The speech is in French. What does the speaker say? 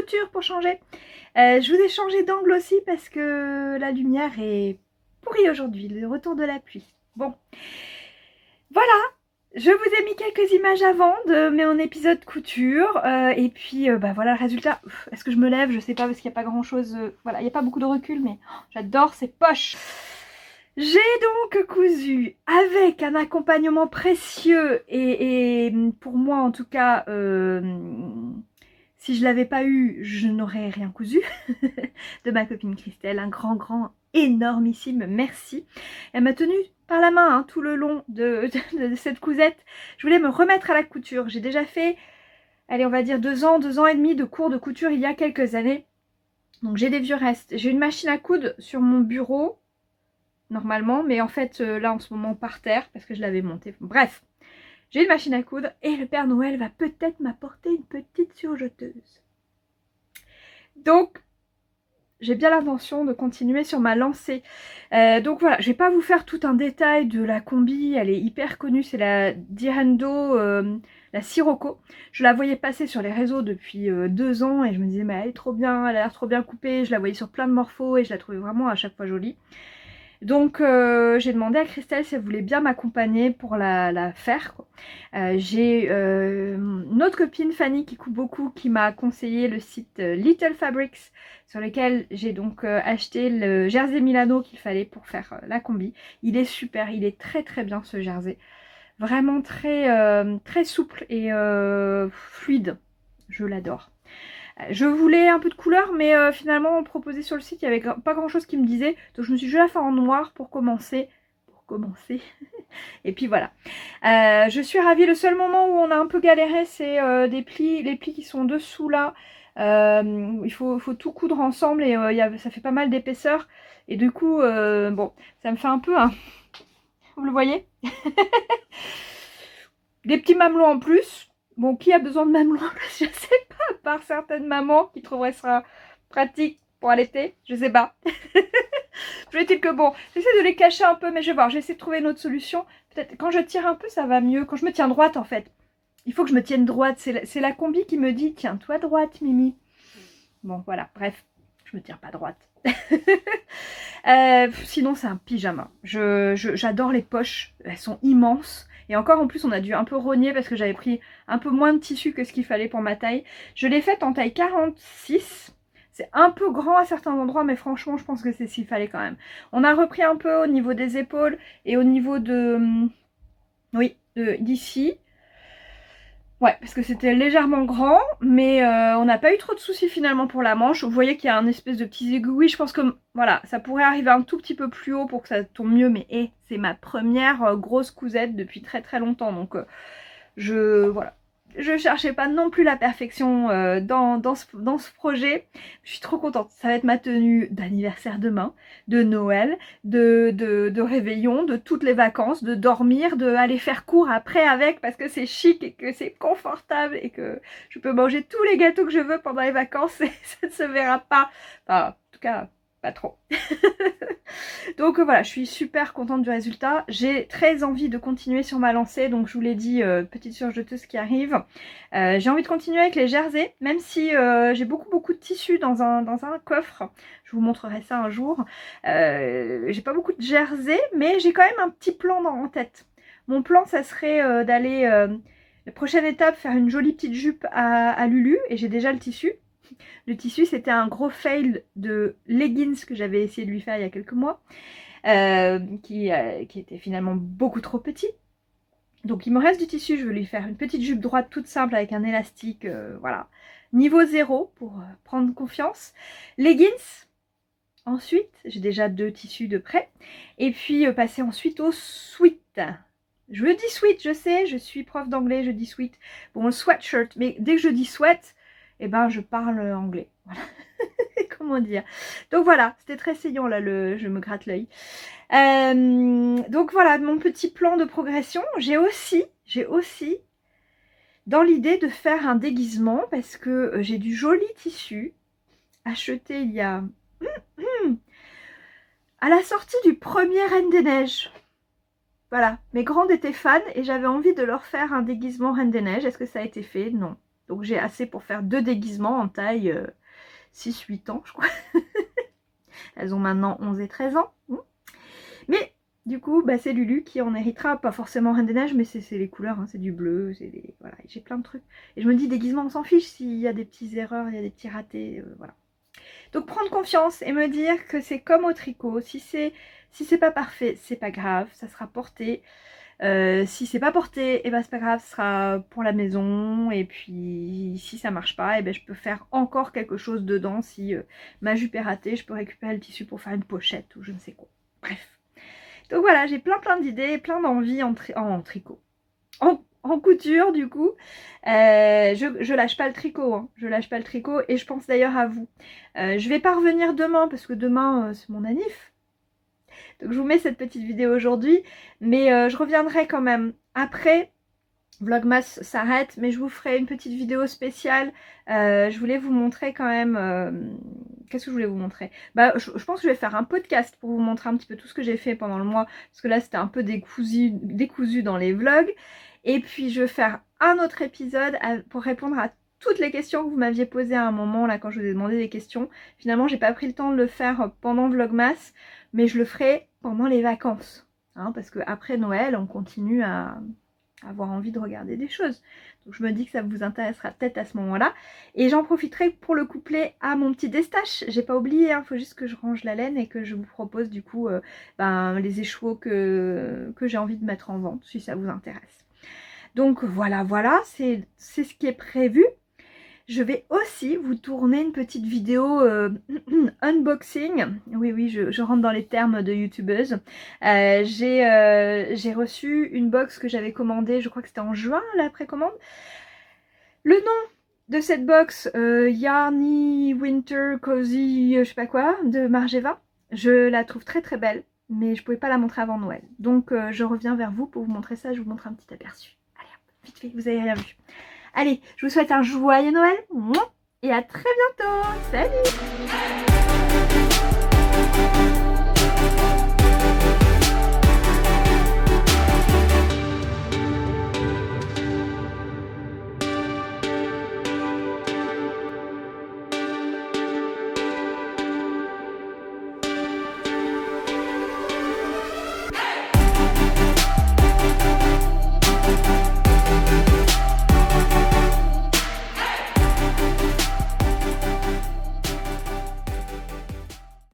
couture pour changer. Je vous ai changé d'angle aussi parce que la lumière est pourrie aujourd'hui, le retour de la pluie. Bon, voilà, je vous ai mis quelques images avant de mon épisode couture. Et puis bah voilà le résultat. Est-ce que je me lève? Je sais pas parce qu'il n'y a pas grand chose. Voilà, il n'y a pas beaucoup de recul, mais j'adore ces poches. J'ai donc cousu avec un accompagnement précieux et pour moi en tout cas, si je l'avais pas eu, je n'aurais rien cousu, de ma copine Christelle, un grand, énormissime merci. Elle m'a tenue par la main tout le long de cette cousette. Je voulais me remettre à la couture. J'ai déjà fait, allez on va dire 2 ans et demi de cours de couture il y a quelques années. Donc j'ai des vieux restes. J'ai une machine à coudre sur mon bureau, normalement, mais en fait là en ce moment par terre parce que je l'avais montée. Bref, j'ai une machine à coudre et le Père Noël va peut-être m'apporter une petite surjeteuse. Donc j'ai bien l'intention de continuer sur ma lancée. Donc voilà, je vais pas vous faire tout un détail de la combi, elle est hyper connue, c'est la Direndo, la Sirocco. Je la voyais passer sur les réseaux depuis 2 ans et je me disais mais elle est trop bien, elle a l'air trop bien coupée, je la voyais sur plein de morphos et je la trouvais vraiment à chaque fois jolie. Donc j'ai demandé à Christelle si elle voulait bien m'accompagner pour la faire, quoi. J'ai une autre copine, Fanny, qui coupe beaucoup, qui m'a conseillé le site Little Fabrics, sur lequel j'ai donc acheté le jersey Milano qu'il fallait pour faire la combi. Il est super, il est très bien ce jersey. Vraiment très souple et fluide. Je l'adore. Je voulais un peu de couleur, mais finalement proposé sur le site, il n'y avait pas grand chose qui me disait. Donc je me suis dit, je vais la faire en noir pour commencer. Et puis voilà. Je suis ravie. Le seul moment où on a un peu galéré, c'est les plis qui sont dessous là. Il faut tout coudre ensemble et ça fait pas mal d'épaisseur. Et du coup, bon, ça me fait un peu un... Vous le voyez? Des petits mamelons en plus. Bon, qui a besoin de mamelons en plus? Je sais pas, à part certaines mamans qui trouveraient ça pratique pour allaiter. Je sais pas. Je vais dire que bon, j'essaie de les cacher un peu, mais je vais voir. J'essaie de trouver une autre solution. Peut-être quand je tire un peu, ça va mieux. Quand je me tiens droite, en fait. Il faut que je me tienne droite. C'est la combi qui me dit, tiens-toi droite, Mimi. Bon, voilà. Bref, je me tiens pas droite. Sinon, c'est un pyjama. J'adore les poches. Elles sont immenses. Et encore en plus on a dû un peu rogner parce que j'avais pris un peu moins de tissu que ce qu'il fallait pour ma taille. Je l'ai faite en taille 46. C'est un peu grand à certains endroits mais franchement je pense que c'est ce qu'il fallait quand même. On a repris un peu au niveau des épaules et au niveau de... Oui, d'ici. Ouais, parce que c'était légèrement grand, mais on n'a pas eu trop de soucis finalement pour la manche. Vous voyez qu'il y a un espèce de petit aiguille. Je pense que voilà, ça pourrait arriver un tout petit peu plus haut pour que ça tombe mieux, mais c'est ma première grosse cousette depuis très longtemps. Donc voilà. Je cherchais pas non plus la perfection dans ce projet. Je suis trop contente. Ça va être ma tenue d'anniversaire demain, de Noël, de réveillon, de toutes les vacances, de dormir, de aller faire cours après avec parce que c'est chic et que c'est confortable et que je peux manger tous les gâteaux que je veux pendant les vacances et ça ne se verra pas. Enfin, en tout cas, pas trop. Donc voilà, je suis super contente du résultat. J'ai très envie de continuer sur ma lancée, donc je vous l'ai dit, petite surjeteuse qui arrive. J'ai envie de continuer avec les jerseys, même si j'ai beaucoup de tissu dans un coffre. Je vous montrerai ça un jour. J'ai pas beaucoup de jerseys, mais j'ai quand même un petit plan en tête. Mon plan, ça serait d'aller, la prochaine étape, faire une jolie petite jupe à Lulu, et j'ai déjà le tissu. Le tissu, c'était un gros fail de leggings que j'avais essayé de lui faire il y a quelques mois, qui était finalement beaucoup trop petit. Donc il me reste du tissu, je vais lui faire une petite jupe droite toute simple avec un élastique, voilà. Niveau 0 pour prendre confiance. Leggings. Ensuite, j'ai déjà 2 tissus de près. Et puis passer ensuite au sweat. Je dis sweat, je sais, je suis prof d'anglais, je dis sweat. Bon, le sweatshirt, mais dès que je dis sweat, eh ben je parle anglais. Voilà. Comment dire? Donc voilà, c'était très saillant là, je me gratte l'œil. Donc voilà, mon petit plan de progression. J'ai aussi dans l'idée de faire un déguisement parce que j'ai du joli tissu acheté il y a... à la sortie du premier Reine des Neiges. Voilà, mes grandes étaient fans et j'avais envie de leur faire un déguisement Reine des Neiges. Est-ce que ça a été fait? Non. Donc j'ai assez pour faire 2 déguisements en taille 6-8 ans, je crois. Elles ont maintenant 11 et 13 ans. Mais du coup, bah, c'est Lulu qui en héritera, pas forcément Reine des Neiges, mais c'est les couleurs, hein, c'est du bleu, voilà, j'ai plein de trucs. Et je me dis, déguisement, on s'en fiche s'il y a des petites erreurs, il y a des petits ratés, voilà. Donc prendre confiance et me dire que c'est comme au tricot, si c'est pas parfait, c'est pas grave, ça sera porté. Si c'est pas porté, et eh ben c'est pas grave, ce sera pour la maison. Et puis si ça marche pas, et ben je peux faire encore quelque chose dedans. Si ma jupe est ratée, je peux récupérer le tissu pour faire une pochette ou je ne sais quoi. Bref. Donc voilà, j'ai plein d'idées, plein d'envies en tricot. En couture du coup, je lâche pas le tricot, hein. Je lâche pas le tricot et je pense d'ailleurs à vous. Je vais pas revenir demain parce que demain c'est mon anniv. Donc je vous mets cette petite vidéo aujourd'hui, mais je reviendrai quand même après. Vlogmas s'arrête, mais je vous ferai une petite vidéo spéciale. Je voulais vous montrer quand même... Qu'est-ce que je voulais vous montrer? Bah, je pense que je vais faire un podcast pour vous montrer un petit peu tout ce que j'ai fait pendant le mois. Parce que là, c'était un peu décousu dans les vlogs. Et puis, je vais faire un autre épisode pour répondre à toutes les questions que vous m'aviez posées à un moment, là, quand je vous ai demandé des questions. Finalement, j'ai pas pris le temps de le faire pendant Vlogmas, mais je le ferai pendant les vacances. Hein, parce qu'après Noël, on continue à avoir envie de regarder des choses. Donc je me dis que ça vous intéressera peut-être à ce moment-là. Et j'en profiterai pour le coupler à mon petit destache. J'ai pas oublié, il faut juste que je range la laine et que je vous propose du coup les écheveaux que j'ai envie de mettre en vente, si ça vous intéresse. Donc voilà, c'est ce qui est prévu. Je vais aussi vous tourner une petite vidéo unboxing. Oui, je rentre dans les termes de youtubeuse. J'ai reçu une box que j'avais commandée, je crois que c'était en juin, la précommande. Le nom de cette box, Yarny Winter Cozy, je sais pas quoi, de Margeva. Je la trouve très belle, mais je pouvais pas la montrer avant Noël. Donc je reviens vers vous pour vous montrer ça, je vous montre un petit aperçu. Allez, vite fait, vous avez rien vu. Allez, je vous souhaite un joyeux Noël et à très bientôt. Salut!